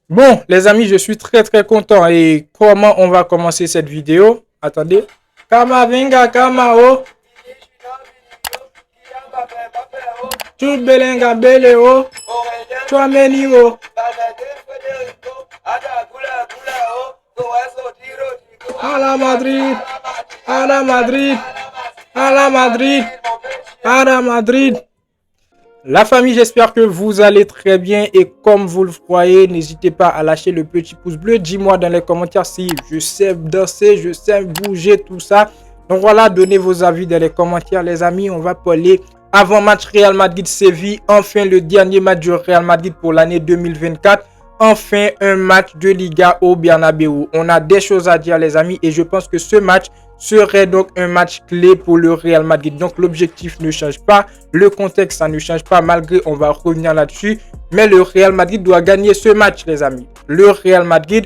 Bon, les amis, je suis très content. Et comment on va commencer cette vidéo? Attendez. Kamavinga, Kamao. Chubelenga Beleo. Chouameni. À la Madrid. À la Madrid. À la Madrid. À la Madrid. La famille, j'espère que vous allez très bien et comme vous le voyez, n'hésitez pas à lâcher le petit pouce bleu. Dis-moi dans les commentaires si je sais danser, je sais bouger, tout ça. Donc voilà, donnez vos avis dans les commentaires les amis. On va parler avant-match Real Madrid-Séville. Enfin, le dernier match du Real Madrid pour l'année 2024. Enfin, un match de Liga au Bernabeu. On a des choses à dire les amis et je pense que ce match serait donc un match clé pour le Real Madrid. Donc l'objectif ne change pas, le contexte ça ne change pas malgré, on va revenir là-dessus. Mais le Real Madrid doit gagner ce match les amis. Le Real Madrid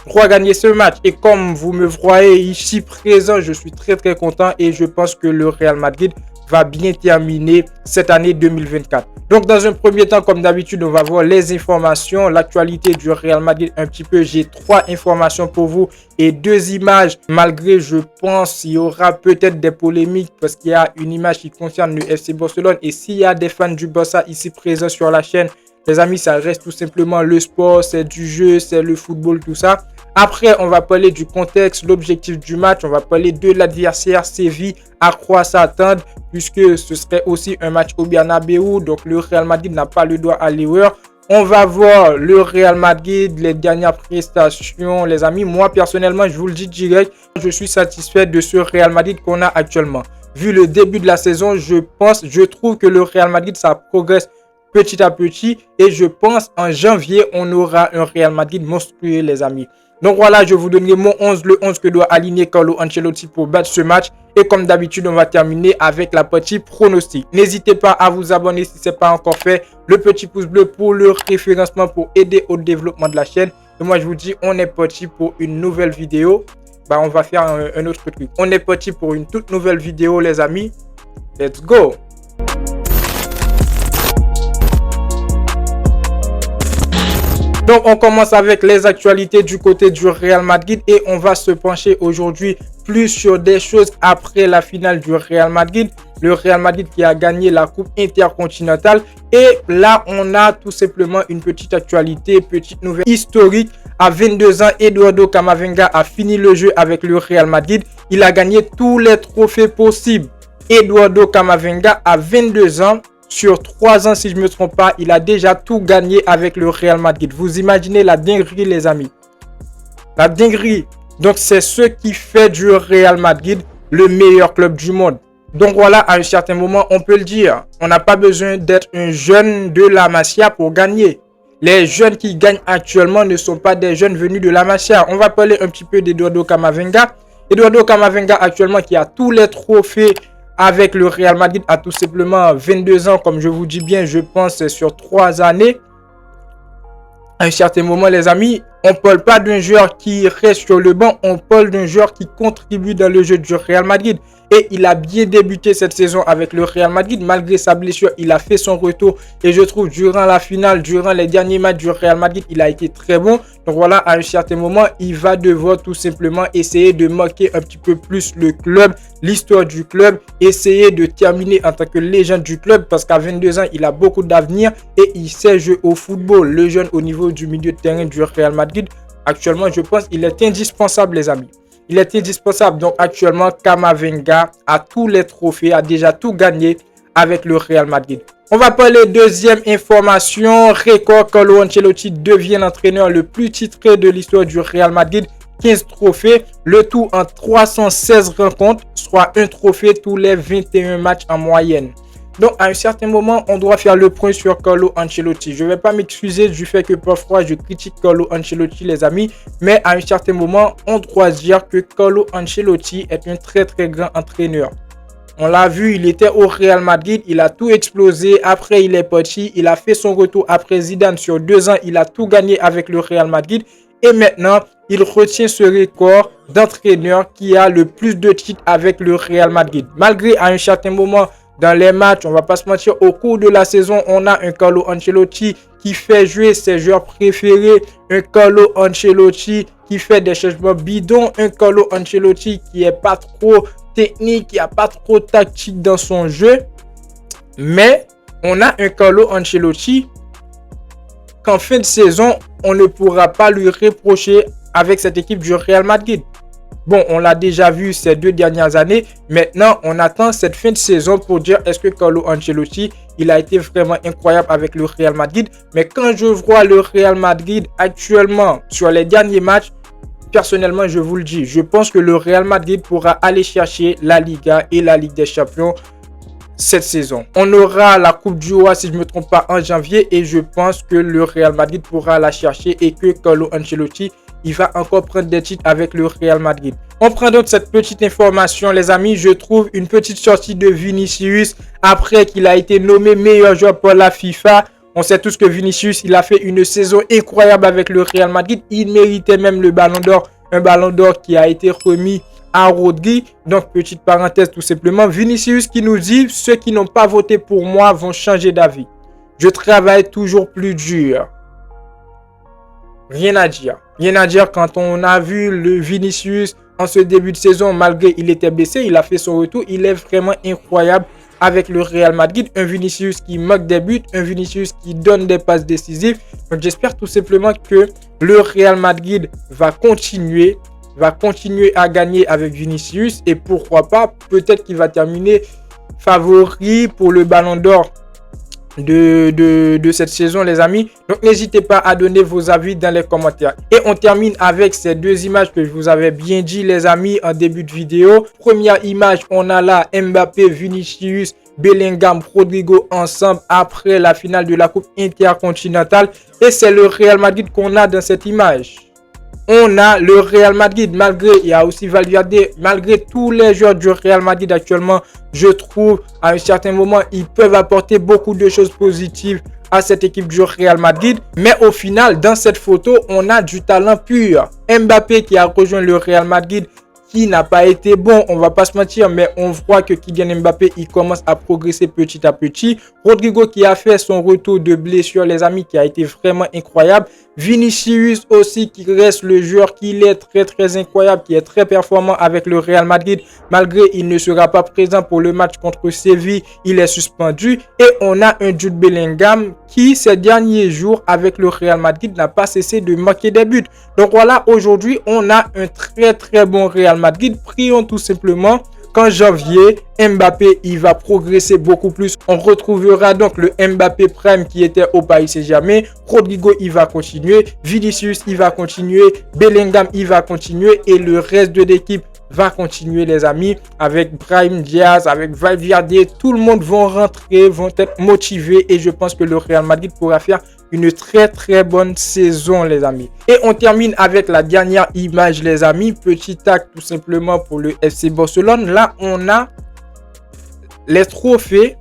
doit gagner ce match et comme vous me voyez ici présent, je suis très content et je pense que le Real Madrid va bien terminer cette année 2024. Donc dans un premier temps, comme d'habitude, on va voir les informations, l'actualité du Real Madrid un petit peu. J'ai 3 informations pour vous et 2 images. Malgré, je pense, il y aura peut-être des polémiques parce qu'il y a une image qui concerne le FC Barcelone. Et s'il y a des fans du Barça ici présents sur la chaîne, les amis, ça reste tout simplement le sport, c'est du jeu, c'est le football, tout ça. Après, on va parler du contexte, l'objectif du match. On va parler de l'adversaire Séville, à quoi s'attendre, puisque ce serait aussi un match au Bernabeu. Donc, le Real Madrid n'a pas le droit à l'erreur. On va voir le Real Madrid, les dernières prestations, les amis. Moi, personnellement, je vous le dis direct, je suis satisfait de ce Real Madrid qu'on a actuellement. Vu le début de la saison, je trouve que le Real Madrid, ça progresse petit à petit. Et je pense en janvier, on aura un Real Madrid monstrueux, les amis. Donc voilà, je vous donne mon 11, le 11 que doit aligner Carlo Ancelotti pour battre ce match. Et comme d'habitude, on va terminer avec la partie pronostic. N'hésitez pas à vous abonner si ce n'est pas encore fait. Le petit pouce bleu pour le référencement pour aider au développement de la chaîne. Et moi, je vous dis, on est parti pour une nouvelle vidéo. On va faire un autre truc. On est parti pour une toute nouvelle vidéo, les amis. Let's go! Donc, on commence avec les actualités du côté du Real Madrid et on va se pencher aujourd'hui plus sur des choses après la finale du Real Madrid. Le Real Madrid qui a gagné la Coupe Intercontinentale. Et là, on a tout simplement une petite actualité, petite nouvelle historique. À 22 ans, Eduardo Camavinga a fini le jeu avec le Real Madrid. Il a gagné tous les trophées possibles. Eduardo Camavinga a 22 ans. Sur 3 ans, si je ne me trompe pas, il a déjà tout gagné avec le Real Madrid. Vous imaginez la dinguerie, les amis. La dinguerie. Donc, c'est ce qui fait du Real Madrid le meilleur club du monde. Donc, voilà, à un certain moment, on peut le dire. On n'a pas besoin d'être un jeune de la Masia pour gagner. Les jeunes qui gagnent actuellement ne sont pas des jeunes venus de la Masia. On va parler un petit peu d'Eduardo Camavinga. Eduardo Camavinga, actuellement, qui a tous les trophées avec le Real Madrid a tout simplement 22 ans, comme je vous dis bien, je pense sur 3 années. À un certain moment, les amis, on ne parle pas d'un joueur qui reste sur le banc, on parle d'un joueur qui contribue dans le jeu du Real Madrid. Et il a bien débuté cette saison avec le Real Madrid. Malgré sa blessure, il a fait son retour. Et je trouve durant la finale, durant les derniers matchs du Real Madrid, il a été très bon. Donc voilà, à un certain moment, il va devoir tout simplement essayer de marquer un petit peu plus le club, l'histoire du club. Essayer de terminer en tant que légende du club. Parce qu'à 22 ans, il a beaucoup d'avenir. Et il sait jouer au football. Le jeune au niveau du milieu de terrain du Real Madrid. Actuellement, je pense qu'il est indispensable, les amis. Il est indispensable. Donc, actuellement, Camavinga a tous les trophées, a déjà tout gagné avec le Real Madrid. On va parler deuxième information. Record, Carlo Ancelotti devient l'entraîneur le plus titré de l'histoire du Real Madrid. 15 trophées, le tout en 316 rencontres, soit un trophée tous les 21 matchs en moyenne. Donc, à un certain moment, on doit faire le point sur Carlo Ancelotti. Je ne vais pas m'excuser du fait que parfois je critique Carlo Ancelotti, les amis. Mais à un certain moment, on doit dire que Carlo Ancelotti est un très grand entraîneur. On l'a vu, il était au Real Madrid, il a tout explosé. Après, il est parti, il a fait son retour après Zidane sur 2 ans. Il a tout gagné avec le Real Madrid. Et maintenant, il retient ce record d'entraîneur qui a le plus de titres avec le Real Madrid. Malgré à un certain moment dans les matchs. On va pas se mentir, au cours de la saison, on a un Carlo Ancelotti qui fait jouer ses joueurs préférés, un Carlo Ancelotti qui fait des changements bidons, un Carlo Ancelotti qui est pas trop technique, qui a pas trop tactique dans son jeu. Mais on a un Carlo Ancelotti qu'en fin de saison, on ne pourra pas lui reprocher avec cette équipe du Real Madrid. Bon, on l'a déjà vu ces 2 dernières années. Maintenant, on attend cette fin de saison pour dire est-ce que Carlo Ancelotti, il a été vraiment incroyable avec le Real Madrid. Mais quand je vois le Real Madrid actuellement sur les derniers matchs, personnellement, je vous le dis, je pense que le Real Madrid pourra aller chercher la Liga et la Ligue des Champions cette saison. On aura la Coupe du Roi, si je ne me trompe pas, en janvier. Et je pense que le Real Madrid pourra la chercher et que Carlo Ancelotti, il va encore prendre des titres avec le Real Madrid. On prend donc cette petite information, les amis. Je trouve une petite sortie de Vinicius après qu'il a été nommé meilleur joueur pour la FIFA. On sait tous que Vinicius, il a fait une saison incroyable avec le Real Madrid. Il méritait même le Ballon d'Or. Un Ballon d'Or qui a été remis à Rodri. Donc, petite parenthèse tout simplement. Vinicius qui nous dit, ceux qui n'ont pas voté pour moi vont changer d'avis. Je travaille toujours plus dur. Rien à dire. Rien à dire quand on a vu le Vinicius en ce début de saison, malgré il était blessé, il a fait son retour. Il est vraiment incroyable avec le Real Madrid. Un Vinicius qui marque des buts, un Vinicius qui donne des passes décisives. Donc j'espère tout simplement que le Real Madrid va continuer à gagner avec Vinicius. Et pourquoi pas, peut-être qu'il va terminer favori pour le Ballon d'Or de cette saison, les amis. Donc n'hésitez pas à donner vos avis dans les commentaires. Et on termine avec ces 2 images que je vous avais bien dit, les amis, en début de vidéo. Première image, on a là Mbappé, Vinicius, Bellingham, Rodrigo ensemble après la finale de la Coupe Intercontinentale. Et c'est le Real Madrid qu'on a dans cette image. On a le Real Madrid, malgré, il y a aussi Valverde, malgré tous les joueurs du Real Madrid actuellement, je trouve, à un certain moment, ils peuvent apporter beaucoup de choses positives à cette équipe du Real Madrid. Mais au final, dans cette photo, on a du talent pur. Mbappé qui a rejoint le Real Madrid, qui n'a pas été bon, on va pas se mentir, mais on voit que Kylian Mbappé, il commence à progresser petit à petit. Rodrigo qui a fait son retour de blessure, les amis, qui a été vraiment incroyable. Vinicius aussi qui reste le joueur qu'il est très incroyable, qui est très performant avec le Real Madrid. Malgré il ne sera pas présent pour le match contre Séville, il est suspendu. Et on a un Jude Bellingham qui ces derniers jours avec le Real Madrid n'a pas cessé de marquer des buts. Donc voilà, aujourd'hui on a un très bon Real Madrid. Prions tout simplement qu'en janvier, Mbappé, il va progresser beaucoup plus. On retrouvera donc le Mbappé Prime qui était au Paris Saint-Germain. Rodrigo, il va continuer. Vinicius, il va continuer. Bellingham, il va continuer. Et le reste de l'équipe va continuer, les amis, avec Brahim Diaz, avec Valverde. Tout le monde vont rentrer, vont être motivés. Et je pense que le Real Madrid pourra faire une très bonne saison, les amis. Et on termine avec la dernière image, les amis. Petit acte tout simplement pour le FC Barcelone. Là, on a les trophées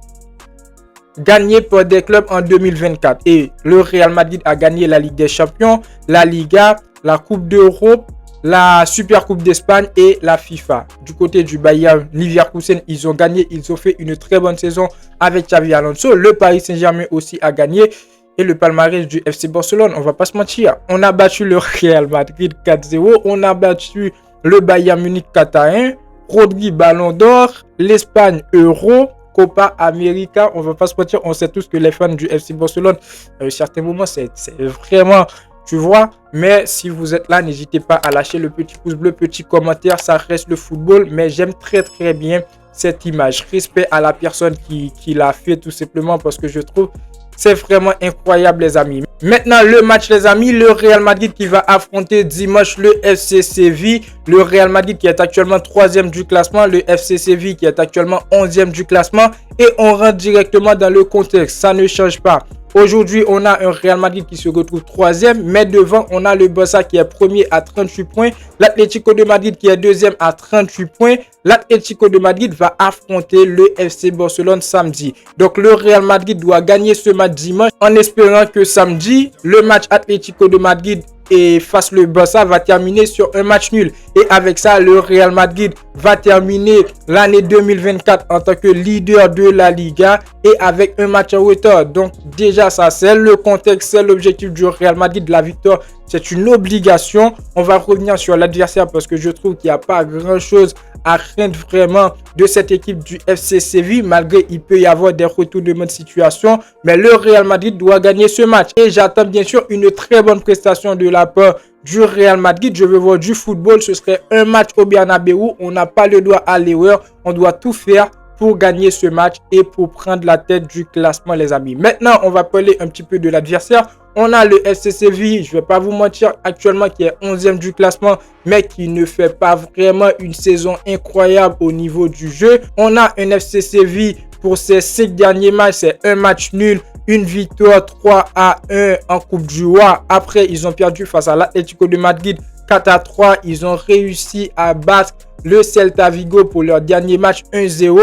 gagnés par des clubs en 2024. Et le Real Madrid a gagné la Ligue des Champions, la Liga, la Coupe d'Europe, la Super Coupe d'Espagne et la FIFA. Du côté du Bayern Leverkusen, ils ont gagné. Ils ont fait une très bonne saison avec Xavi Alonso. Le Paris Saint-Germain aussi a gagné. Et le palmarès du FC Barcelone, on va pas se mentir. On a battu le Real Madrid 4-0. On a battu le Bayern Munich 4-1. Rodri Ballon d'Or. L'Espagne Euro. Copa América. On va pas se mentir. On sait tous que les fans du FC Barcelone, à un certain moment, c'est vraiment... Tu vois, mais si vous êtes là, n'hésitez pas à lâcher le petit pouce bleu, petit commentaire. Ça reste le football, mais j'aime très bien cette image. Respect à la personne qui l'a fait, tout simplement, parce que je trouve c'est vraiment incroyable, les amis. Maintenant, le match, les amis. Le Real Madrid qui va affronter dimanche le FC Séville. Le Real Madrid qui est actuellement 3e du classement. Le FC Séville qui est actuellement 11e du classement. Et on rentre directement dans le contexte. Ça ne change pas. Aujourd'hui, on a un Real Madrid qui se retrouve 3e, mais devant, on a le Barça qui est premier à 38 points, l'Atlético de Madrid qui est 2e à 38 points. L'Atlético de Madrid va affronter le FC Barcelone samedi. Donc, le Real Madrid doit gagner ce match dimanche en espérant que samedi, le match Atlético de Madrid et face le Barça va terminer sur un match nul. Et avec ça, le Real Madrid va terminer l'année 2024 en tant que leader de la Liga et avec un match en retard. Donc déjà ça, c'est le contexte, c'est l'objectif du Real Madrid. La victoire, c'est une obligation. On va revenir sur l'adversaire parce que je trouve qu'il n'y a pas grand-chose à craindre vraiment de cette équipe du FC Séville, malgré il peut y avoir des retournements de situation. Mais le Real Madrid doit gagner ce match. Et j'attends bien sûr une très bonne prestation de la part du Real Madrid. Je veux voir du football. Ce serait un match au Bernabéu. On n'a pas le droit à l'erreur. On doit tout faire pour gagner ce match et pour prendre la tête du classement, les amis. Maintenant, on va parler un petit peu de l'adversaire. On a le FC Séville, je ne vais pas vous mentir, actuellement qui est 11e du classement, mais qui ne fait pas vraiment une saison incroyable au niveau du jeu. On a un FC Séville pour ses 5 derniers matchs, c'est un match nul, une victoire 3-1 en Coupe du Roi. Après, ils ont perdu face à l'Atlético de Madrid 4-3. Ils ont réussi à battre le Celta Vigo pour leur dernier match 1-0.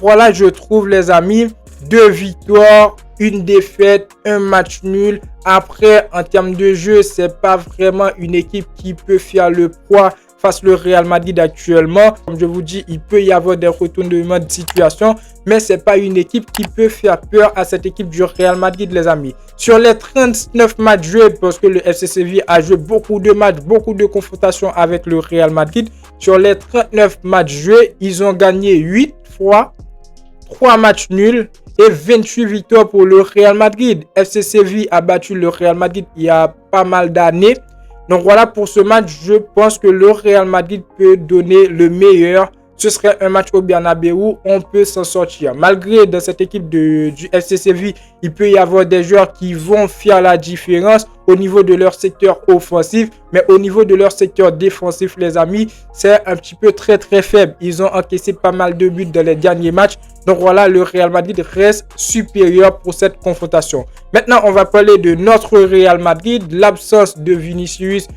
Voilà, je trouve, les amis, 2 victoires, une défaite, un match nul. Après, en termes de jeu, c'est pas vraiment une équipe qui peut faire le poids face le Real Madrid actuellement. Comme je vous dis, il peut y avoir des retournements de situation, mais c'est pas une équipe qui peut faire peur à cette équipe du Real Madrid, les amis. Sur les 39 matchs joués, parce que le FC Séville a joué beaucoup de matchs, beaucoup de confrontations avec le Real Madrid. Sur les 39 matchs joués, ils ont gagné 8 fois, 3 matchs nuls et 28 victoires pour le Real Madrid. FC Séville a battu le Real Madrid il y a pas mal d'années. Donc voilà, pour ce match, je pense que le Real Madrid peut donner le meilleur. Ce serait un match au Bernabéu, on peut s'en sortir. Malgré dans cette équipe du FC Séville, il peut y avoir des joueurs qui vont faire la différence au niveau de leur secteur offensif. Mais au niveau de leur secteur défensif, les amis, c'est un petit peu très faible. Ils ont encaissé pas mal de buts dans les derniers matchs. Donc voilà, le Real Madrid reste supérieur pour cette confrontation. Maintenant, on va parler de notre Real Madrid. L'absence de Vinicius,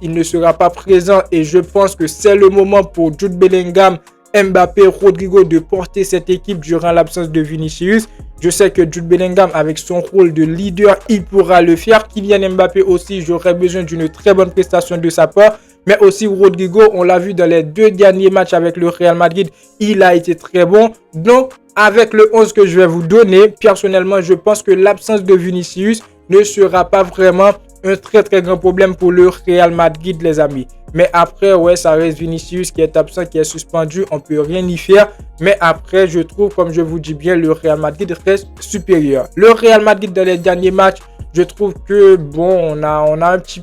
il ne sera pas présent et je pense que c'est le moment pour Jude Bellingham, Mbappé, Rodrigo de porter cette équipe durant l'absence de Vinicius. Je sais que Jude Bellingham, avec son rôle de leader, il pourra le faire. Kylian Mbappé aussi, j'aurais besoin d'une très bonne prestation de sa part. Mais aussi Rodrigo, on l'a vu dans les 2 derniers matchs avec le Real Madrid, il a été très bon. Donc, avec le 11 que je vais vous donner, personnellement, je pense que l'absence de Vinicius ne sera pas vraiment un très grand problème pour le Real Madrid, les amis. Mais après, ouais, ça reste Vinicius qui est absent, qui est suspendu. On peut rien y faire. Mais après, je trouve, comme je vous dis bien, le Real Madrid reste supérieur. Le Real Madrid, dans les derniers matchs, je trouve que, bon, on a un petit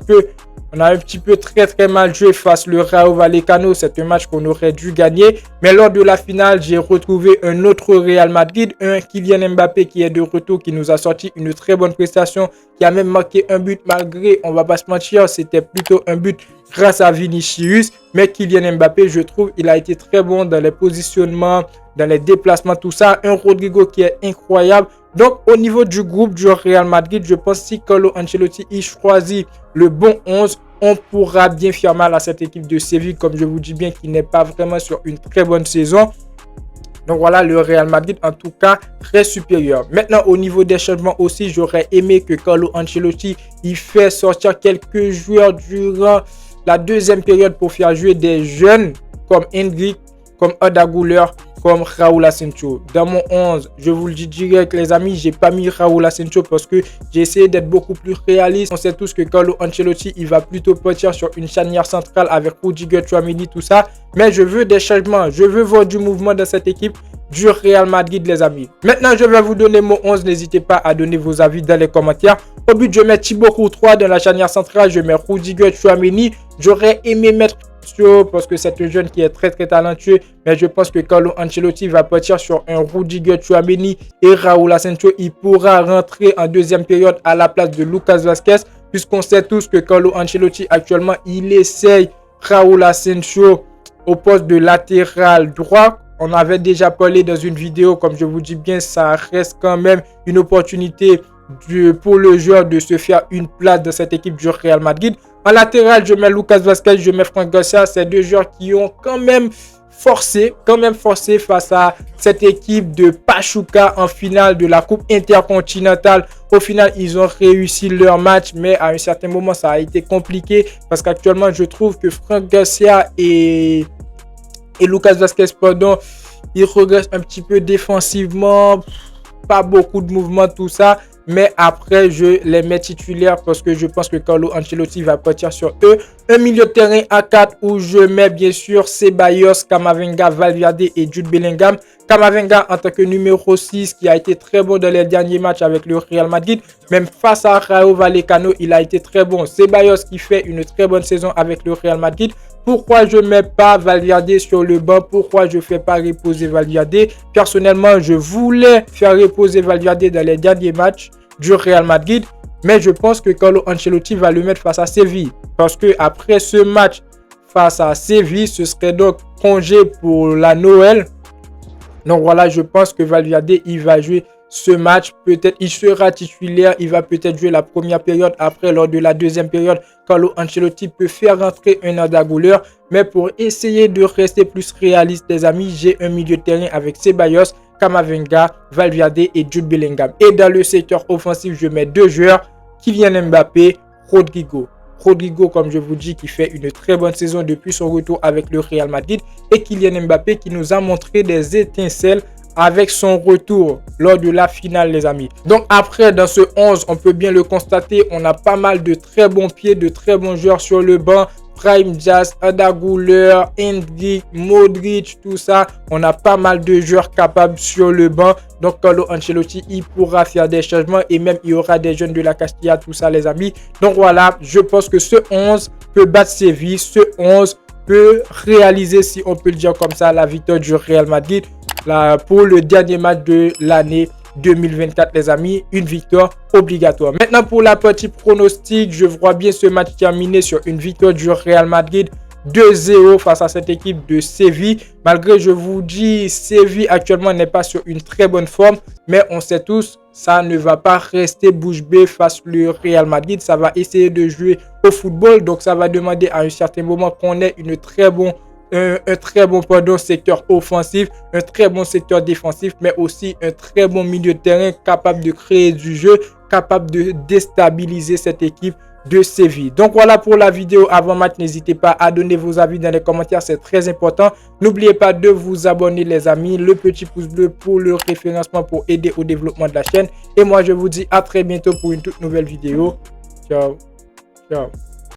peu très mal joué face le Rayo Vallecano. C'est un match qu'on aurait dû gagner. Mais lors de la finale, j'ai retrouvé un autre Real Madrid, un Kylian Mbappé qui est de retour, qui nous a sorti une très bonne prestation, qui a même marqué un but malgré, on va pas se mentir, c'était plutôt un but grâce à Vinicius. Mais Kylian Mbappé, je trouve, il a été très bon dans les positionnements, dans les déplacements, tout ça. Un Rodrigo qui est incroyable. Donc, au niveau du groupe du Real Madrid, je pense que si Carlo Ancelotti il choisit le bon 11, on pourra bien faire mal à cette équipe de Séville, comme je vous dis bien, qui n'est pas vraiment sur une très bonne saison. Donc voilà, le Real Madrid, en tout cas, très supérieur. Maintenant, au niveau des changements aussi, j'aurais aimé que Carlo Ancelotti il fait sortir quelques joueurs durant la deuxième période pour faire jouer des jeunes comme Hendrick, comme Arda Güler, comme Raúl Asensio. Dans mon 11, je vous le dis direct, les amis, j'ai pas mis Raúl Asensio parce que j'ai essayé d'être beaucoup plus réaliste. On sait tous que Carlo Ancelotti, il va plutôt partir sur une charnière centrale avec Rudiger, Tchouaméni, tout ça. Mais je veux des changements. Je veux voir du mouvement dans cette équipe du Real Madrid, les amis. Maintenant, je vais vous donner mon 11. N'hésitez pas à donner vos avis dans les commentaires. Au but, je mets Thibaut Courtois dans la charnière centrale. Je mets Rudiger, Tchouaméni. J'aurais aimé mettre parce que c'est un jeune qui est très talentueux, mais je pense que Carlo Ancelotti va partir sur un Rudiger, Tchouaméni et Raúl Asensio. Il pourra rentrer en deuxième période à la place de Lucas Vazquez, puisqu'on sait tous que Carlo Ancelotti actuellement il essaye Raúl Asensio au poste de latéral droit. On avait déjà parlé dans une vidéo, comme je vous dis bien, ça reste quand même une opportunité pour le joueur de se faire une place dans cette équipe du Real Madrid. En latéral, je mets Lucas Vazquez, je mets Franck Garcia. C'est 2 joueurs qui ont quand même forcé face à cette équipe de Pachuca en finale de la Coupe intercontinentale. Au final, ils ont réussi leur match, mais à un certain moment, ça a été compliqué parce qu'actuellement, je trouve que Franck Garcia et Lucas Vázquez, pardon, ils regressent un petit peu défensivement, pas beaucoup de mouvements, tout ça. Mais après, je les mets titulaires parce que je pense que Carlo Ancelotti va partir sur eux. Un milieu de terrain à 4 où je mets bien sûr Ceballos, Camavinga, Valverde et Jude Bellingham. Camavinga en tant que numéro 6 qui a été très bon dans les derniers matchs avec le Real Madrid. Même face à Rayo Vallecano, il a été très bon. Ceballos qui fait une très bonne saison avec le Real Madrid. Pourquoi je ne mets pas Valverde sur le banc? Pourquoi je ne fais pas reposer Valverde? Personnellement, je voulais faire reposer Valverde dans les derniers matchs du Real Madrid. Mais je pense que Carlo Ancelotti va le mettre face à Séville. Parce que après ce match face à Séville, ce serait donc congé pour la Noël. Donc voilà, je pense que Valverde, il va jouer ce match. Peut-être il sera titulaire. Il va peut-être jouer la première période. Après, lors de la deuxième période, Carlo Ancelotti peut faire rentrer un Arda Güler. Mais pour essayer de rester plus réaliste, les amis, j'ai un milieu de terrain avec Ceballos, Camavinga, Valverde et Jude Bellingham. Et dans le secteur offensif, je mets deux joueurs, Kylian Mbappé, Rodrigo. Rodrigo, comme je vous dis, qui fait une très bonne saison depuis son retour avec le Real Madrid. Et Kylian Mbappé qui nous a montré des étincelles avec son retour lors de la finale, les amis. Donc après, dans ce 11, on peut bien le constater, on a pas mal de très bons pieds, de très bons joueurs sur le banc. Brahim Diaz, Arda Güler, Endrick, Modric, tout ça. On a pas mal de joueurs capables sur le banc. Donc Carlo Ancelotti, il pourra faire des changements et même il y aura des jeunes de la Castilla, tout ça, les amis. Donc voilà, je pense que ce 11 peut battre Séville. Ce 11 peut réaliser, si on peut le dire comme ça, la victoire du Real Madrid pour le dernier match de l'année 2024, les amis. Une victoire obligatoire. Maintenant, pour la partie pronostic, je vois bien ce match terminé sur une victoire du Real Madrid 2-0 face à cette équipe de Séville. Malgré, je vous dis, Séville actuellement n'est pas sur une très bonne forme, mais on sait tous, ça ne va pas rester bouche bée face au Real Madrid. Ça va essayer de jouer au football, donc ça va demander à un certain moment qu'on ait un très bon secteur offensif, un très bon secteur défensif, mais aussi un très bon milieu de terrain capable de créer du jeu, capable de déstabiliser cette équipe de Séville. Donc voilà pour la vidéo avant-match. N'hésitez pas à donner vos avis dans les commentaires, c'est très important. N'oubliez pas de vous abonner, les amis, le petit pouce bleu pour le référencement pour aider au développement de la chaîne. Et moi, je vous dis à très bientôt pour une toute nouvelle vidéo. Ciao, ciao.